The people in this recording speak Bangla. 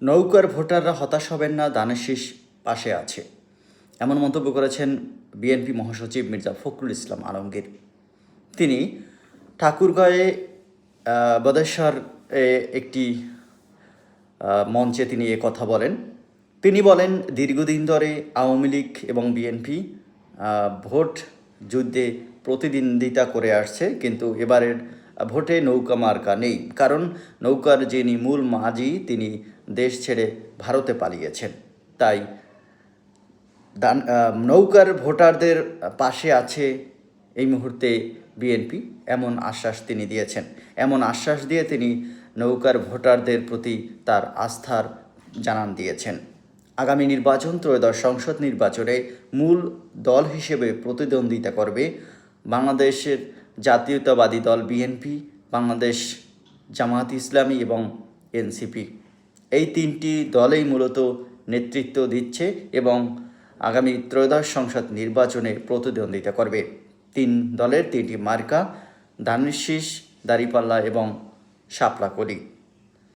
নৌকার ভোটাররা হতাশ হবেন না, ধানের শীষ পাশে আছে, এমন মন্তব্য করেছেন বিএনপি মহাসচিব মির্জা ফখরুল ইসলাম আলমগীর। তিনি ঠাকুরগাঁয়ে বদেশ্বর একটি মঞ্চে তিনি কথা বলেন। তিনি বলেন, দীর্ঘদিন ধরে আওয়ামী লীগ এবং বিএনপি ভোট যুদ্ধে প্রতিদ্বন্দ্বিতা করে আসছে, কিন্তু এবারের ভোটে নৌকা মার্কা নেই, কারণ নৌকার যিনি মূল মাঝি তিনি দেশ ছেড়ে ভারতে পালিয়েছেন। তাই নৌকার ভোটারদের পাশে আছে এই মুহূর্তে বিএনপি, এমন আশ্বাস তিনি দিয়েছেন। এমন আশ্বাস দিয়ে তিনি নৌকার ভোটারদের প্রতি তার আস্থার জানান দিয়েছেন। আগামী নির্বাচন, ত্রয়োদশ সংসদ নির্বাচনে মূল দল হিসেবে প্রতিদ্বন্দ্বিতা করবে বাংলাদেশের জাতীয়তাবাদী দল বিএনপি, বাংলাদেশ জামায়াত ইসলামী এবং এনসিপি। এই তিনটি দলেই মূলত নেতৃত্ব দিচ্ছে এবং আগামী ত্রয়োদশ সংসদ নির্বাচনে প্রতিদ্বন্দ্বিতা করবে। তিন দলের তিনটি মার্কা ধানের শীষ, দাঁড়িপাল্লা এবং শাপলা কলি।